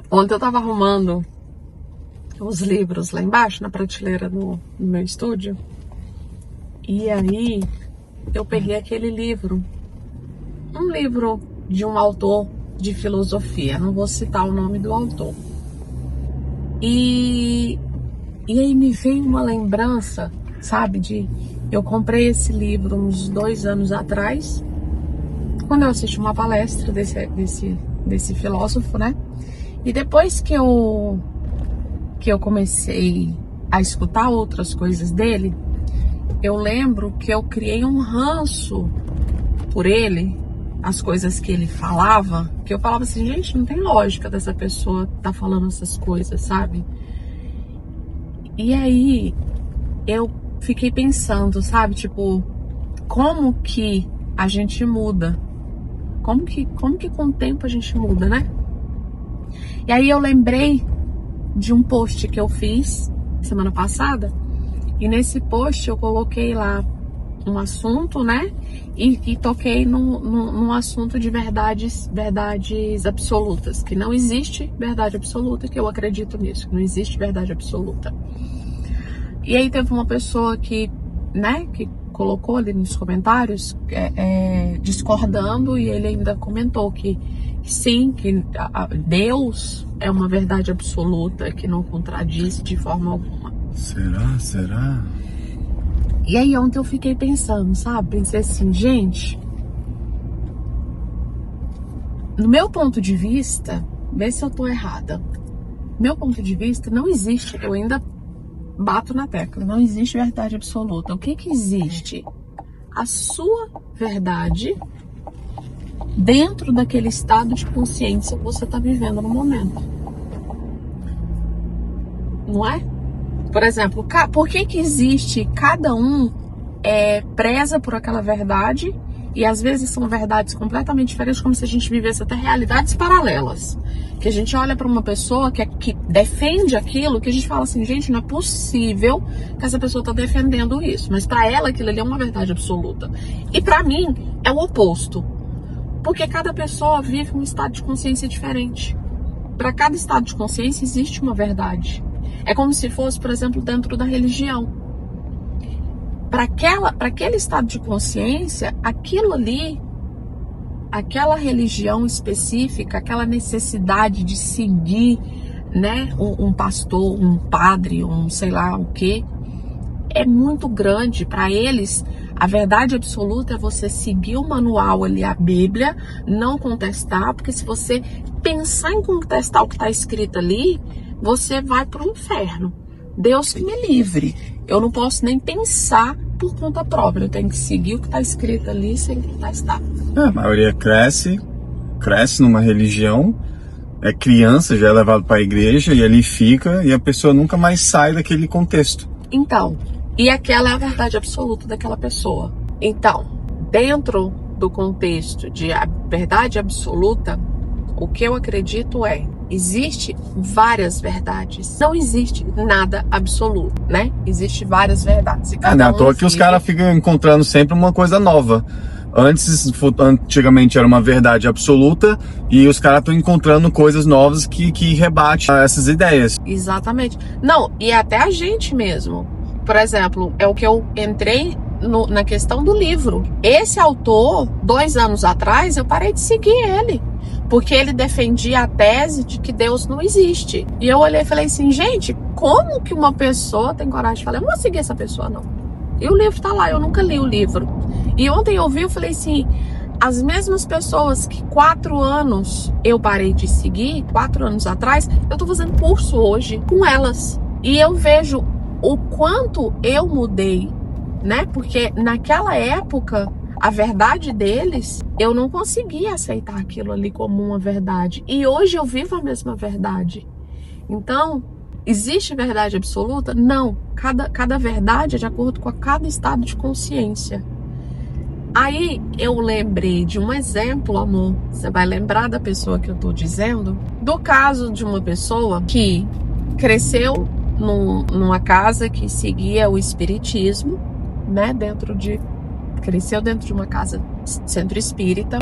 Ontem eu tava arrumando os livros lá embaixo, na prateleira no meu estúdio. E aí eu peguei aquele livro. Um livro de um autor de filosofia. Não vou citar o nome do autor. E aí me veio uma lembrança, sabe, eu comprei esse livro uns 2 anos atrás, quando eu assisti uma palestra desse filósofo, né? E depois que eu comecei a escutar outras coisas dele, eu lembro que eu criei um ranço por ele, as coisas que ele falava, que eu falava assim, gente, não tem lógica dessa pessoa tá falando essas coisas, sabe? E aí eu fiquei pensando, sabe, tipo, como que a gente muda? Como que com o tempo a gente muda, né? E aí eu lembrei de um post que eu fiz semana passada, e nesse post eu coloquei lá um assunto, né? E toquei num assunto de verdades absolutas, que não existe verdade absoluta, que eu acredito nisso, que não existe verdade absoluta. E aí teve uma pessoa que colocou ali nos comentários discordando, e ele ainda comentou que sim, que Deus é uma verdade absoluta, que não contradiz de forma alguma. Será? E aí ontem eu fiquei pensando, sabe? Pensei assim, gente, no meu ponto de vista, vê se eu tô errada. Meu ponto de vista, não existe, eu ainda bato na tecla, não existe verdade absoluta. O que existe? A sua verdade dentro daquele estado de consciência que você está vivendo no momento. Não é? Por exemplo, por que existe? Cada um preza por aquela verdade, e às vezes são verdades completamente diferentes, como se a gente vivesse até realidades paralelas. Que a gente olha para uma pessoa que defende aquilo, que a gente fala assim, gente, não é possível que essa pessoa está defendendo isso. Mas para ela aquilo ali é uma verdade absoluta. E para mim é o oposto. Porque cada pessoa vive um estado de consciência diferente. Para cada estado de consciência existe uma verdade. É como se fosse, por exemplo, dentro da religião. Para aquele estado de consciência, aquilo ali, aquela religião específica, aquela necessidade de seguir, né, um pastor, um padre, um sei lá o quê, é muito grande. Para eles, a verdade absoluta é você seguir o manual ali, a Bíblia, não contestar, porque se você pensar em contestar o que está escrito ali, você vai para o inferno. Deus que me livre. Eu não posso nem pensar por conta própria. Eu tenho que seguir o que está escrito ali sem contestar. A maioria cresce numa religião, é criança, já é levado para a igreja e ali fica, e a pessoa nunca mais sai daquele contexto. Então, e aquela é a verdade absoluta daquela pessoa. Então, dentro do contexto de a verdade absoluta, o que eu acredito existe várias verdades. Não existe nada absoluto, né? Existe várias verdades. Não é à toa que os caras ficam encontrando sempre uma coisa nova. Antigamente era uma verdade absoluta, e os caras estão encontrando coisas novas que rebatem essas ideias. Exatamente. Não, e até a gente mesmo. Por exemplo, é o que eu entrei na questão do livro. Esse autor, 2 anos atrás, eu parei de seguir ele. Porque ele defendia a tese de que Deus não existe. E eu olhei e falei assim, gente, como que uma pessoa tem coragem de falar, eu não vou seguir essa pessoa, não. E o livro tá lá, eu nunca li o livro. E ontem eu vi, eu falei assim, as mesmas pessoas que 4 anos eu parei de seguir, 4 anos atrás, eu tô fazendo curso hoje com elas. E eu vejo o quanto eu mudei, né? Porque naquela época, a verdade deles, eu não conseguia aceitar aquilo ali como uma verdade. E hoje eu vivo a mesma verdade. Então, existe verdade absoluta? Não. Cada verdade é de acordo com cada estado de consciência. Aí eu lembrei de um exemplo, amor. Você vai lembrar da pessoa que eu tô dizendo? Do caso de uma pessoa que cresceu numa casa que seguia o espiritismo, né? Cresceu dentro de uma casa centro espírita.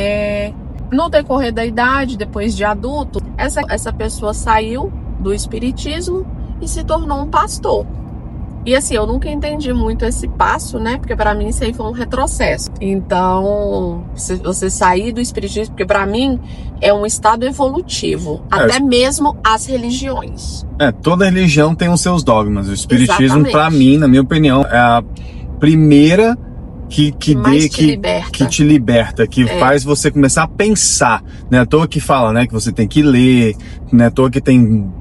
No decorrer da idade, depois de adulto, essa pessoa saiu do espiritismo e se tornou um pastor. E assim, eu nunca entendi muito esse passo, né? Porque pra mim isso aí foi um retrocesso. Então, se você sair do espiritismo, porque pra mim é um estado evolutivo, até mesmo as religiões. Toda religião tem os seus dogmas. O espiritismo, Exatamente. pra mim, na minha opinião, é a primeira que te liberta, que faz você começar a pensar. Não é à toa que fala, né, que você tem que ler, não é à toa que tem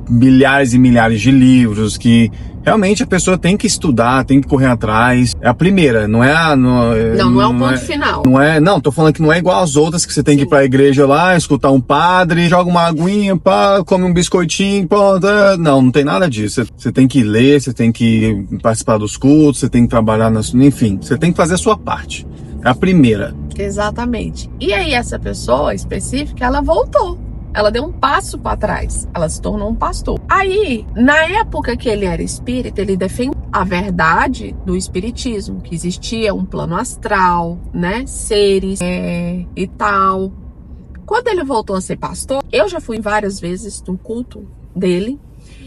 milhares e milhares de livros, que realmente a pessoa tem que estudar, tem que correr atrás. É a primeira, não é a... Não é o ponto final. Não, tô falando que não é igual às outras, que você tem que ir pra igreja lá, escutar um padre, joga uma aguinha, pá, come um biscoitinho, pô, não tem nada disso. Você tem que ler, você tem que participar dos cultos, você tem que trabalhar, enfim, você tem que fazer a sua parte. É a primeira. Exatamente. E aí essa pessoa específica, ela voltou. Ela deu um passo para trás. Ela se tornou um pastor. Aí, na época que ele era espírita, ele defendia a verdade do espiritismo, que existia um plano astral, né? Seres e tal. Quando ele voltou a ser pastor, eu já fui várias vezes no culto dele.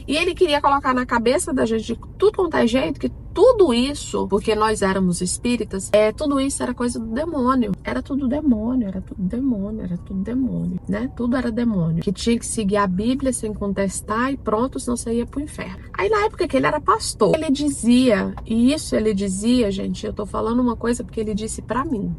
E ele queria colocar na cabeça da gente de tudo quanto é jeito, que tudo isso, porque nós éramos espíritas, tudo isso era coisa do demônio. Era tudo demônio, era tudo demônio, era tudo demônio, né? Tudo era demônio. Que tinha que seguir a Bíblia sem contestar e pronto, senão você ia pro inferno. Aí na época que ele era pastor, ele dizia, gente, eu tô falando uma coisa porque ele disse pra mim,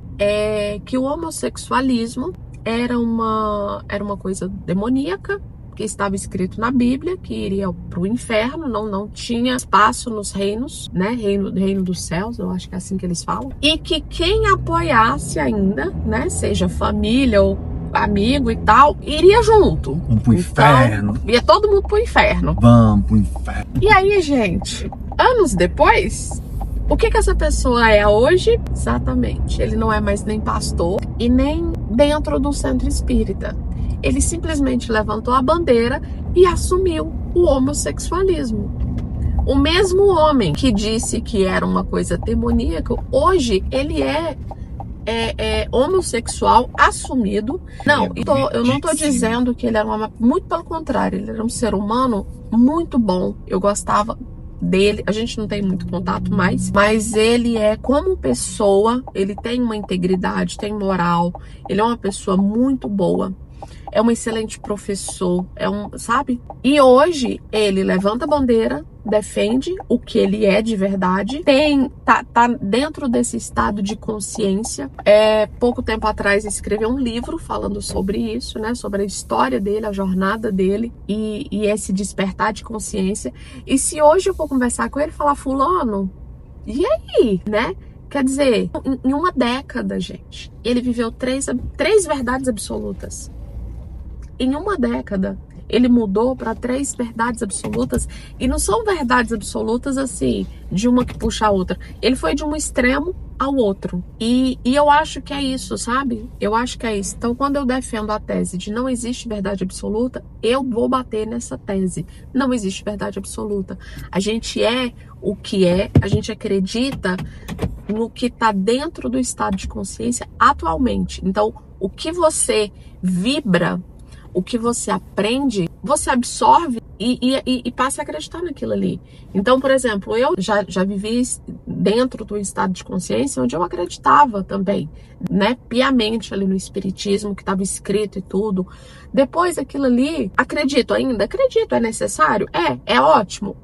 que o homossexualismo era uma coisa demoníaca, que estava escrito na Bíblia, que iria para o inferno, não tinha espaço nos reinos, né? Reino dos céus, eu acho que é assim que eles falam. E que quem apoiasse ainda, né? Seja família ou amigo e tal, iria junto. Vamos pro inferno. Ia todo mundo pro inferno. Vamos pro inferno. E aí, gente, anos depois, o que essa pessoa é hoje? Exatamente, ele não é mais nem pastor e nem dentro do centro espírita. Ele simplesmente levantou a bandeira e assumiu o homossexualismo. O mesmo homem que disse que era uma coisa demoníaca, hoje ele é homossexual assumido. Não, eu não tô dizendo que ele era muito pelo contrário, ele era um ser humano muito bom. Eu gostava dele, a gente não tem muito contato mais, mas ele como pessoa, ele tem uma integridade, tem moral, ele é uma pessoa muito boa. É um excelente professor, sabe? E hoje ele levanta a bandeira, defende o que ele é de verdade, tá dentro desse estado de consciência. Pouco tempo atrás escreveu um livro falando sobre isso, né? Sobre a história dele, a jornada dele e esse despertar de consciência. E se hoje eu for conversar com ele e falar, fulano, e aí, né? Quer dizer, em uma década, gente, ele viveu três verdades absolutas. Em uma década, ele mudou para 3 verdades absolutas. E não são verdades absolutas assim, de uma que puxa a outra. Ele foi de um extremo ao outro. E eu acho que é isso, sabe? Eu acho que é isso. Então, quando eu defendo a tese de não existe verdade absoluta, eu vou bater nessa tese. Não existe verdade absoluta. A gente é o que é, a gente acredita no que está dentro do estado de consciência atualmente. Então, o que você vibra, o que você aprende, você absorve e passa a acreditar naquilo ali. Então, por exemplo, eu já vivi dentro do estado de consciência onde eu acreditava também, né, piamente ali no espiritismo, que estava escrito e tudo. Depois aquilo ali, acredito, é necessário? É ótimo?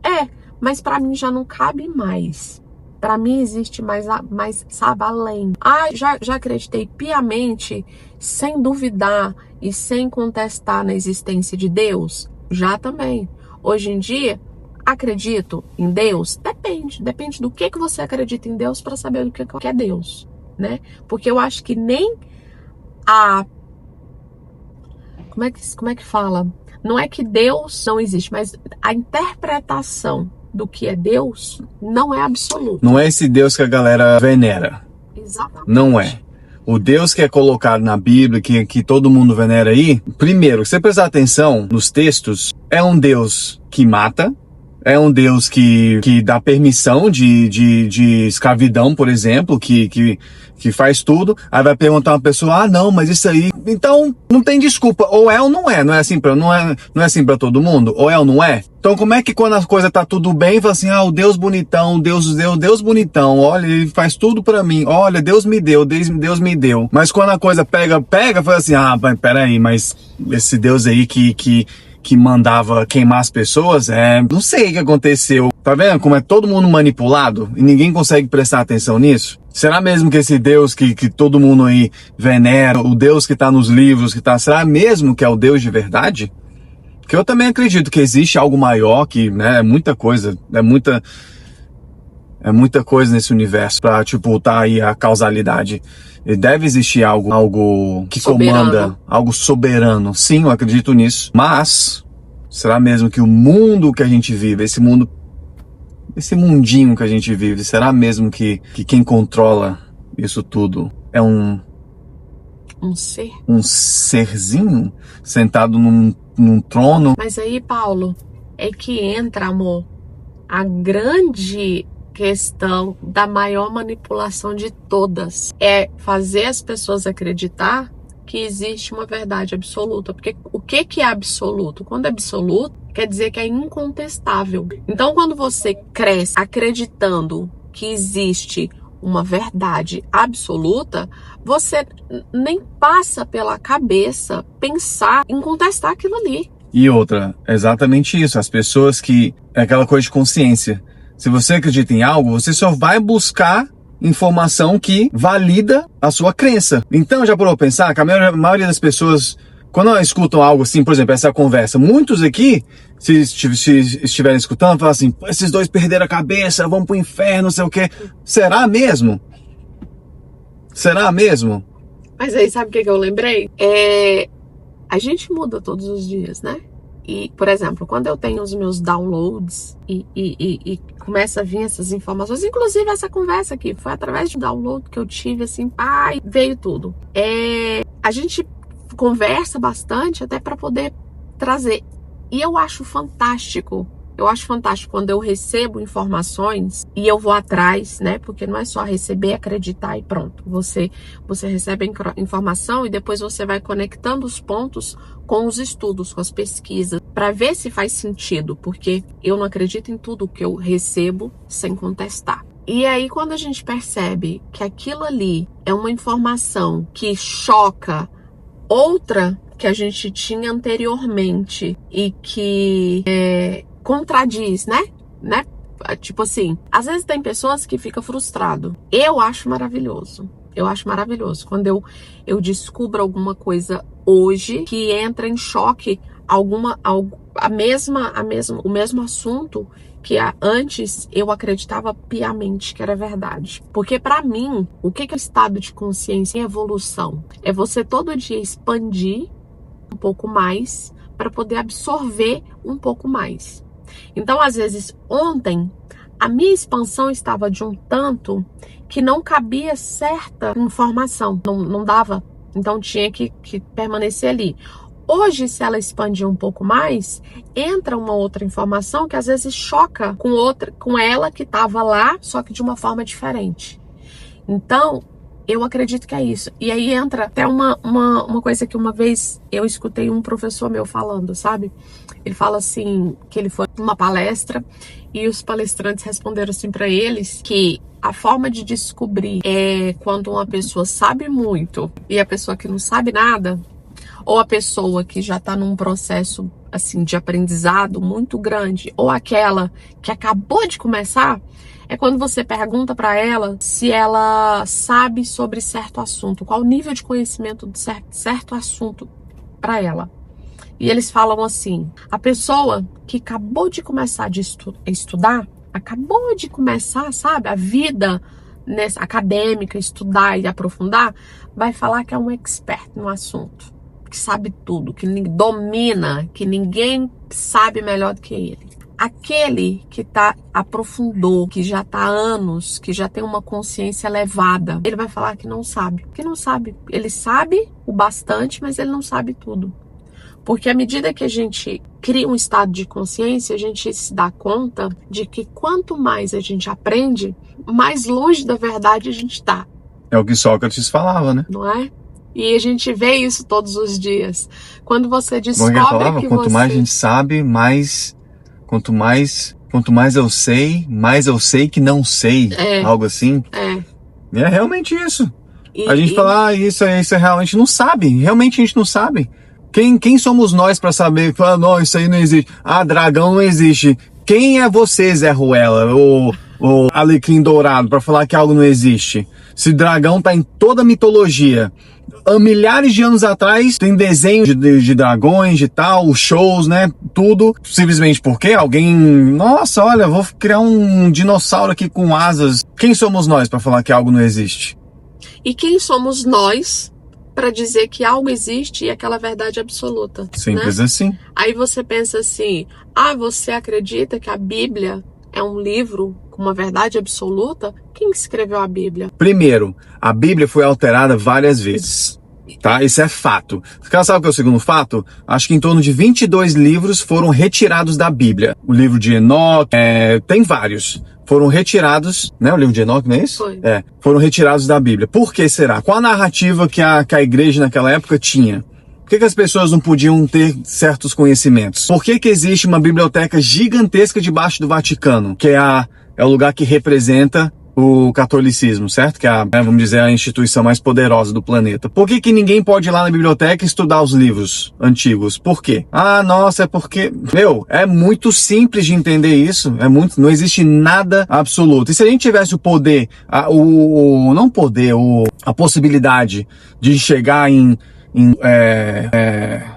Mas para mim já não cabe mais. Para mim existe mais, sabe, além. Já acreditei piamente, sem duvidar e sem contestar na existência de Deus? Já também. Hoje em dia, acredito em Deus? Depende do que você acredita em Deus para saber do que é Deus, né? Porque eu acho que nem como é que fala? Não é que Deus não existe, mas a interpretação do que é Deus não é absoluto. Não é esse Deus que a galera venera. Exatamente. Não é. O Deus que é colocado na Bíblia, que todo mundo venera aí, primeiro, se você prestar atenção nos textos, é um Deus que mata, é um Deus que dá permissão de escravidão, por exemplo, que faz tudo. Aí vai perguntar uma pessoa, não, mas isso aí... Então, não tem desculpa. Ou é ou não é. Não é assim pra todo mundo? Ou é ou não é? Então, como é que quando a coisa tá tudo bem, fala assim, o Deus bonitão, Deus bonitão, olha, ele faz tudo pra mim, olha, Deus me deu. Mas quando a coisa pega, fala assim, peraí, mas esse Deus aí que mandava queimar as pessoas, não sei o que aconteceu. Tá vendo como é todo mundo manipulado e ninguém consegue prestar atenção nisso? Será mesmo que esse Deus que todo mundo aí venera, o Deus que tá nos livros, será mesmo que é o Deus de verdade? Porque eu também acredito que existe algo maior, que, né, é muita coisa nesse universo pra, tá aí a causalidade. E deve existir algo que comanda, algo soberano. Sim, eu acredito nisso. Mas, será mesmo que o mundo que a gente vive, esse mundinho que a gente vive, será mesmo que quem controla isso tudo é um ser? Um serzinho sentado num trono? Mas aí, Paulo, é que entra, amor, a grande questão da maior manipulação de todas. É fazer as pessoas acreditar que existe uma verdade absoluta. Porque o que é absoluto? Quando é absoluto, quer dizer que é incontestável. Então, quando você cresce acreditando que existe uma verdade absoluta, você nem passa pela cabeça pensar em contestar aquilo ali. E outra, exatamente isso. As pessoas é aquela coisa de consciência. Se você acredita em algo, você só vai buscar informação que valida a sua crença. Então, já parou pra pensar que a maioria das pessoas, quando elas escutam algo assim, por exemplo, essa conversa, muitos aqui, se estiverem escutando, falam assim, esses dois perderam a cabeça, vão pro inferno, não sei o quê. Será mesmo? Será mesmo? Mas aí, sabe o que eu lembrei? A gente muda todos os dias, né? E, por exemplo, quando eu tenho os meus downloads e começa a vir essas informações, inclusive essa conversa aqui, foi através de um download que eu tive, assim, veio tudo. A gente conversa bastante até para poder trazer. E eu acho fantástico. Eu acho fantástico quando eu recebo informações e eu vou atrás, né? Porque não é só receber, acreditar e pronto. Você recebe a informação e depois você vai conectando os pontos com os estudos, com as pesquisas, para ver se faz sentido, porque eu não acredito em tudo que eu recebo sem contestar. E aí, quando a gente percebe que aquilo ali é uma informação que choca outra que a gente tinha anteriormente e que contradiz, né? Tipo assim, às vezes tem pessoas que ficam frustradas. Eu acho maravilhoso. Eu acho maravilhoso quando eu descubro alguma coisa hoje que entra em choque o mesmo assunto que antes eu acreditava piamente que era verdade. Porque para mim, o que é o estado de consciência em evolução? É você todo dia expandir um pouco mais para poder absorver um pouco mais. Então, às vezes, ontem, a minha expansão estava de um tanto que não cabia certa informação, não dava, então tinha que permanecer ali. Hoje, se ela expandir um pouco mais, entra uma outra informação que às vezes choca com ela que estava lá, só que de uma forma diferente. Então, eu acredito que é isso. E aí entra até uma coisa que uma vez eu escutei um professor meu falando, sabe? Ele fala assim, que ele foi numa palestra e os palestrantes responderam assim para eles que a forma de descobrir é quando uma pessoa sabe muito e a pessoa que não sabe nada, ou a pessoa que já está num processo assim de aprendizado muito grande, ou aquela que acabou de começar, é quando você pergunta para ela se ela sabe sobre certo assunto, qual o nível de conhecimento de certo assunto para ela. E eles falam assim, a pessoa que acabou de começar a estudar, acabou de começar, sabe, a vida acadêmica, estudar e aprofundar, vai falar que é um expert no assunto, que sabe tudo, que domina, que ninguém sabe melhor do que ele. Aquele que aprofundou, que já está há anos, que já tem uma consciência elevada, ele vai falar que não sabe. Que não sabe. Ele sabe o bastante, mas ele não sabe tudo. Porque à medida que a gente cria um estado de consciência, a gente se dá conta de que quanto mais a gente aprende, mais longe da verdade a gente está. É o que Sócrates falava, né? Não é? E a gente vê isso todos os dias. Quando você descobre que quanto mais a gente sabe, quanto mais eu sei que não sei. Algo assim. E é realmente isso. A gente fala, isso realmente não sabe. Realmente a gente não sabe. Quem somos nós para saber? Fala, não, isso aí não existe. Ah, dragão não existe. Quem é você, Zé Ruela? Ou Alecrim Dourado, para falar que algo não existe? Se dragão tá em toda a mitologia. Há milhares de anos atrás tem desenhos de dragões, de tal, shows, né? Tudo. Simplesmente porque alguém... Nossa, olha, vou criar um dinossauro aqui com asas. Quem somos nós para falar que algo não existe? E quem somos nós para dizer que algo existe e aquela verdade absoluta? Simples, né? Assim. Aí você pensa assim, você acredita que a Bíblia é um livro com uma verdade absoluta? Quem escreveu a Bíblia? Primeiro, a Bíblia foi alterada várias vezes, tá? Isso é fato. Sabe o que é o segundo fato? Acho que em torno de 22 livros foram retirados da Bíblia. O livro de Enoque, tem vários. Foram retirados, né? O livro de Enoque, não é isso? Foi. Foram retirados da Bíblia. Por que será? Qual a narrativa que a igreja naquela época tinha? Por que as pessoas não podiam ter certos conhecimentos? Por que existe uma biblioteca gigantesca debaixo do Vaticano? Que é o lugar que representa o catolicismo, certo? Que é, vamos dizer, a instituição mais poderosa do planeta. Por que ninguém pode ir lá na biblioteca e estudar os livros antigos? Por quê? Nossa, é porque... é muito simples de entender isso. Não existe nada absoluto. E se a gente tivesse o poder, a possibilidade de chegar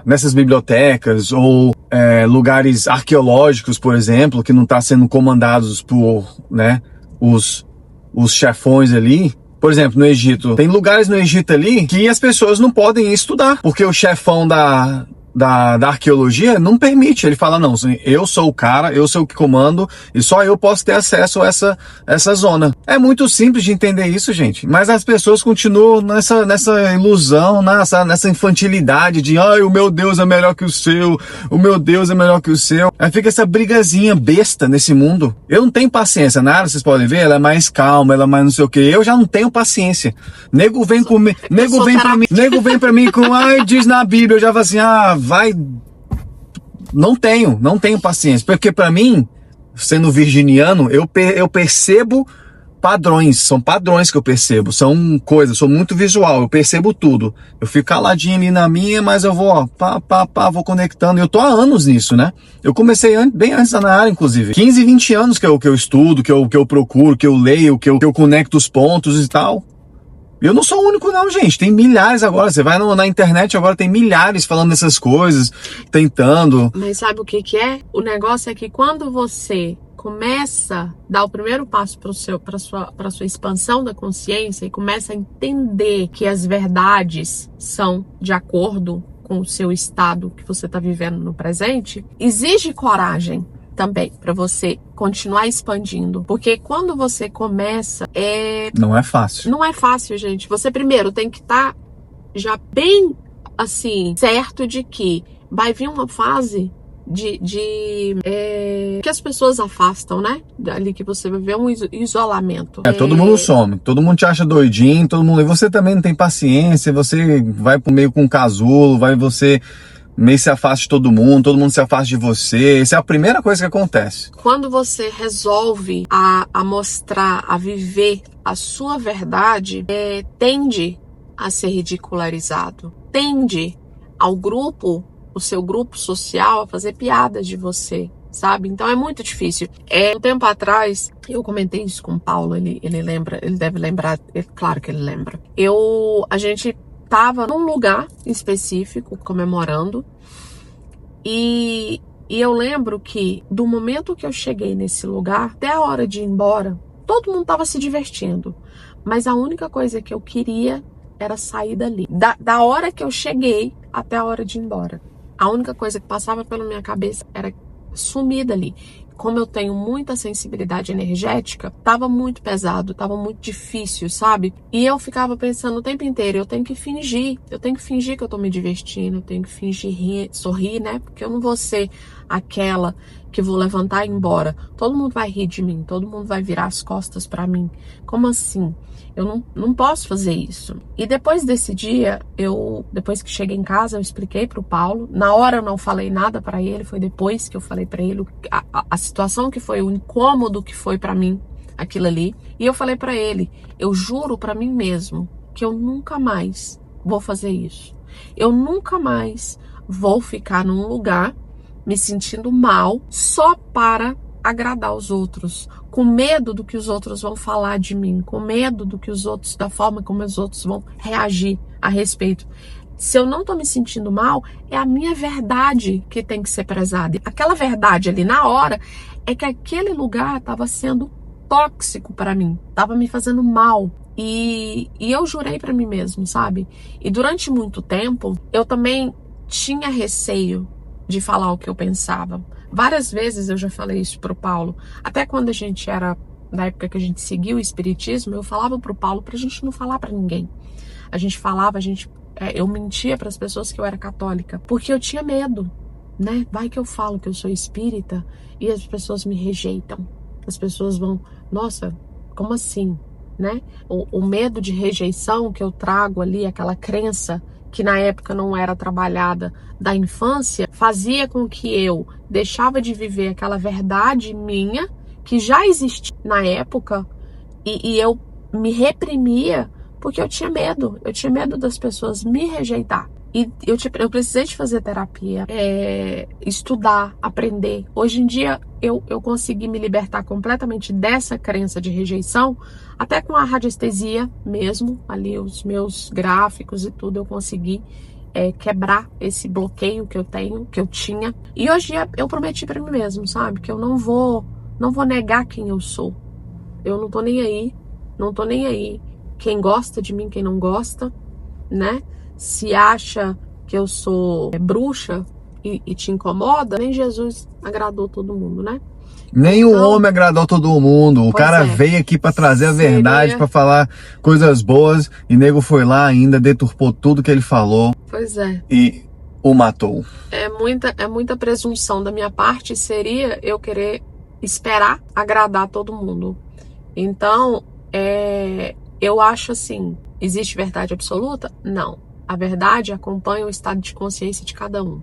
nessas bibliotecas ou lugares arqueológicos, por exemplo, que não está sendo comandados por, né, os chefões ali. Por exemplo, no Egito, tem lugares no Egito ali que as pessoas não podem estudar, porque o chefão da arqueologia não permite. Ele fala, não, eu sou o cara, eu sou o que comando e só eu posso ter acesso a essa zona. É muito simples de entender isso, gente, mas as pessoas continuam nessa ilusão, nessa infantilidade de, o meu Deus é melhor que o seu, o meu Deus é melhor que o seu. Aí fica essa brigazinha besta nesse mundo. Eu não tenho paciência, nada, vocês podem ver, ela é mais calma, ela é mais não sei o que. Eu já não tenho paciência. Nego vem pra mim com, diz na Bíblia, eu já falo assim, não tenho paciência, porque para mim, sendo virginiano, eu percebo padrões, são padrões que eu percebo, são coisas, sou muito visual, eu percebo tudo, eu fico caladinho ali na minha, mas eu vou, vou conectando, e eu tô há anos nisso, né? Eu comecei bem antes da área, inclusive, 15, 20 anos que eu estudo, que eu procuro, que eu leio, que eu conecto os pontos e tal. Eu não sou o único não, gente, tem milhares agora, você vai na internet agora, tem milhares falando dessas coisas, tentando. Mas sabe o que é? O negócio é que quando você começa a dar o primeiro passo para sua expansão da consciência e começa a entender que as verdades são de acordo com o seu estado que você está vivendo no presente, exige coragem também para você continuar expandindo, porque quando você começa não é fácil. Não é fácil, gente. Você primeiro tem que estar já bem assim certo de que vai vir uma fase que as pessoas afastam, né? Ali que você vai ver um isolamento. Todo mundo some, todo mundo te acha doidinho, e você também não tem paciência, você vai pro meio com um casulo, você meio se afasta de todo mundo se afasta de você. Essa é a primeira coisa que acontece. Quando você resolve a mostrar, a viver a sua verdade, tende a ser ridicularizado. Tende o seu grupo social a fazer piadas de você, sabe? Então é muito difícil. Um tempo atrás, eu comentei isso com o Paulo, ele lembra, ele deve lembrar, claro que ele lembra. A gente tava num lugar específico, comemorando, e eu lembro que do momento que eu cheguei nesse lugar, até a hora de ir embora, todo mundo tava se divertindo, mas a única coisa que eu queria era sair dali. Da hora que eu cheguei até a hora de ir embora, a única coisa que passava pela minha cabeça era sumir dali. como eu tenho muita sensibilidade energética, tava muito pesado, tava muito difícil, sabe? E eu ficava pensando o tempo inteiro, eu tenho que fingir que eu tô me divertindo, eu tenho que fingir sorrir, né? Porque eu não vou ser aquela que vou levantar e ir embora. Todo mundo vai rir de mim, todo mundo vai virar as costas pra mim. Como assim? Eu não posso fazer isso. E depois desse dia, depois que cheguei em casa, eu expliquei pro Paulo. Na hora eu não falei nada pra ele, foi depois que eu falei pra ele a situação que foi, o incômodo que foi pra mim, aquilo ali. E eu falei pra ele, eu juro pra mim mesmo que eu nunca mais vou fazer isso. Eu nunca mais vou ficar num lugar me sentindo mal só para agradar os outros, com medo do que os outros vão falar de mim, com medo do que os outros, da forma como os outros vão reagir a respeito. Se eu não tô me sentindo mal, é a minha verdade que tem que ser prezada. Aquela verdade ali na hora é que aquele lugar estava sendo tóxico para mim, estava me fazendo mal. E eu jurei para mim mesmo, sabe? E durante muito tempo, eu também tinha receio de falar o que eu pensava. Várias vezes eu já falei isso pro Paulo. Até quando a gente era, na época que a gente seguiu o espiritismo, eu falava pro Paulo pra gente não falar pra ninguém. A gente falava, eu mentia pras pessoas que eu era católica, porque eu tinha medo, né? Vai que eu falo que eu sou espírita e as pessoas me rejeitam. As pessoas vão, nossa, como assim, né? O medo de rejeição que eu trago ali, aquela crença que na época não era trabalhada da infância, fazia com que eu deixava de viver aquela verdade minha, que já existia na época, e eu me reprimia porque eu tinha medo das pessoas me rejeitar. E eu precisei de fazer terapia, estudar, aprender. Hoje em dia eu consegui me libertar completamente dessa crença de rejeição, até com a radiestesia mesmo, ali os meus gráficos e tudo, eu consegui quebrar esse bloqueio que eu tinha. E hoje eu prometi pra mim mesmo, sabe? Que eu não vou negar quem eu sou. Eu não tô nem aí, não tô nem aí. Quem gosta de mim, quem não gosta, né? Se acha que eu sou bruxa e te incomoda, nem Jesus agradou todo mundo, né? Nem o homem agradou todo mundo. O cara veio aqui para trazer a verdade, para falar coisas boas, e nego foi lá ainda, deturpou tudo que ele falou. Pois é. E o matou. É muita presunção da minha parte, seria eu querer esperar agradar todo mundo. Então, eu acho assim, existe verdade absoluta? Não. A verdade acompanha o estado de consciência de cada um.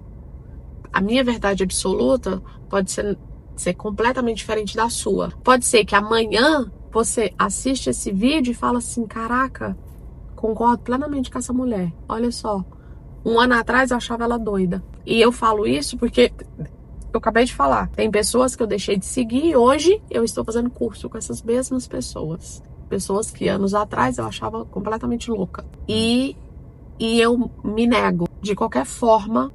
A minha verdade absoluta pode ser completamente diferente da sua. Pode ser que amanhã você assiste esse vídeo e fala assim, caraca, concordo plenamente com essa mulher. Olha só, 1 ano atrás eu achava ela doida. E eu falo isso porque eu acabei de falar. Tem pessoas que eu deixei de seguir e hoje eu estou fazendo curso com essas mesmas pessoas. Pessoas que anos atrás eu achava completamente louca. E eu me nego, de qualquer forma,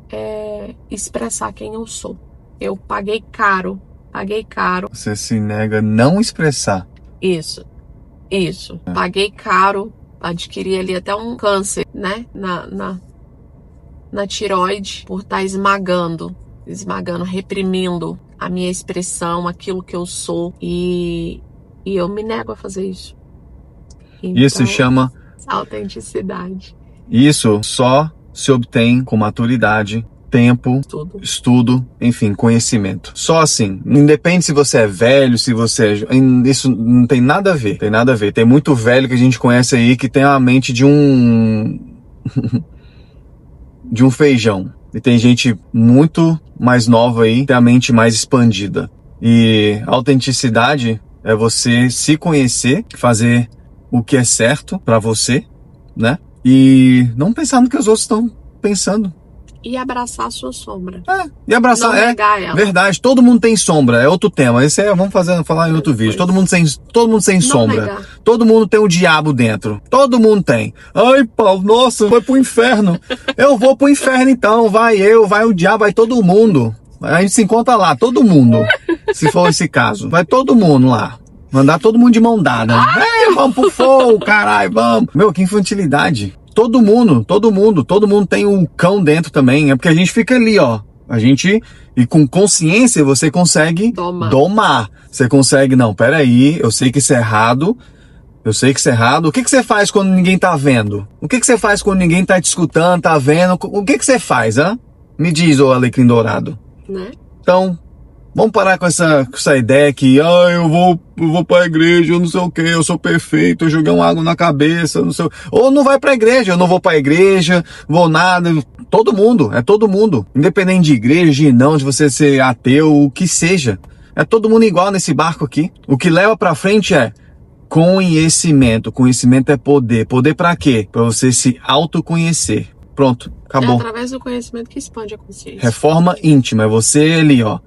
expressar quem eu sou. Eu paguei caro. Você se nega a não expressar. Isso. Paguei caro, adquiri ali até um câncer, né, na tireoide, por estar esmagando, reprimindo a minha expressão, aquilo que eu sou. E eu me nego a fazer isso. Então, isso se chama autenticidade. Isso só se obtém com maturidade, tempo, estudo, enfim, conhecimento. Só assim. Independe se você é velho, se você isso não tem nada a ver. Tem muito velho que a gente conhece aí que tem a mente de um de um feijão. E tem gente muito mais nova aí, que tem a mente mais expandida. E autenticidade é você se conhecer, fazer o que é certo pra você, né? E não pensar no que os outros estão pensando. E abraçar a sua sombra. E abraçar, não negar ela. Verdade, todo mundo tem sombra, é outro tema. Esse vamos falar em outro vídeo. Todo mundo sem sombra. Negar. Todo mundo tem o diabo dentro. Todo mundo tem. Ai, Paulo, nossa, foi pro inferno. Eu vou pro inferno então, vai o diabo, vai todo mundo. A gente se encontra lá, todo mundo. Se for esse caso, vai todo mundo lá. Mandar todo mundo de mão dada. Vamos pro fogo, caralho, vamos. Meu, que infantilidade. Todo mundo tem um cão dentro também. É porque a gente fica ali, ó. E com consciência você consegue domar. Você consegue, não, peraí, eu sei que isso é errado. Eu sei que isso é errado. O que você faz quando ninguém tá vendo? O que você faz quando ninguém tá te escutando, tá vendo? O que você faz, hã? Me diz, ô alecrim dourado. Né? Então, vamos parar com essa ideia que, eu vou pra igreja, eu não sei o que, eu sou perfeito, eu joguei uma água na cabeça, não sei. Ou não vai pra igreja, eu não vou pra igreja, vou nada. Todo mundo, é todo mundo. Independente de igreja, de não, de você ser ateu, o que seja. É todo mundo igual nesse barco aqui. O que leva pra frente é conhecimento. Conhecimento é poder. Poder pra quê? Pra você se autoconhecer. Pronto, acabou. É através do conhecimento que expande a consciência. Reforma íntima, é você ali, ó.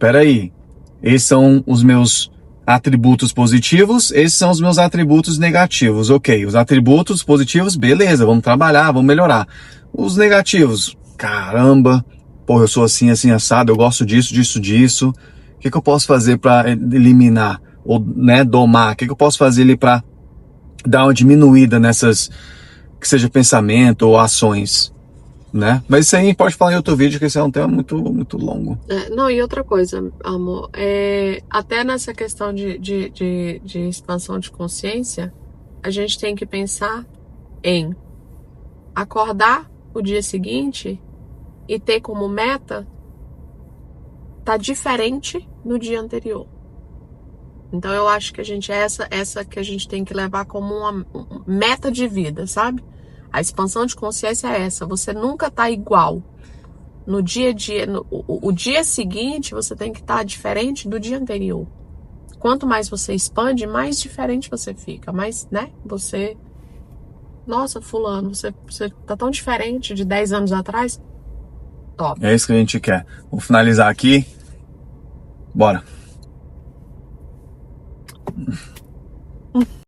Peraí, esses são os meus atributos positivos, esses são os meus atributos negativos. Ok, os atributos positivos, beleza, vamos trabalhar, vamos melhorar. Os negativos, caramba, pô, eu sou assim, assim, assado, eu gosto disso, disso, disso. O que eu posso fazer para eliminar, ou, né, domar? O que eu posso fazer ali para dar uma diminuída nessas, que seja pensamento ou ações? Né? Mas isso aí pode falar em outro vídeo, que esse é um tema muito, muito longo. Não, e outra coisa, amor, até nessa questão de expansão de consciência, a gente tem que pensar em acordar o dia seguinte e ter como meta tá diferente no dia anterior. Então eu acho que a gente essa que a gente tem que levar como uma meta de vida, sabe? A expansão de consciência é essa. Você nunca tá igual. No dia a dia, o dia seguinte, você tem que estar diferente do dia anterior. Quanto mais você expande, mais diferente você fica. Mais, né? Você... Nossa, fulano, você tá tão diferente de 10 anos atrás. Top. É isso que a gente quer. Vou finalizar aqui. Bora.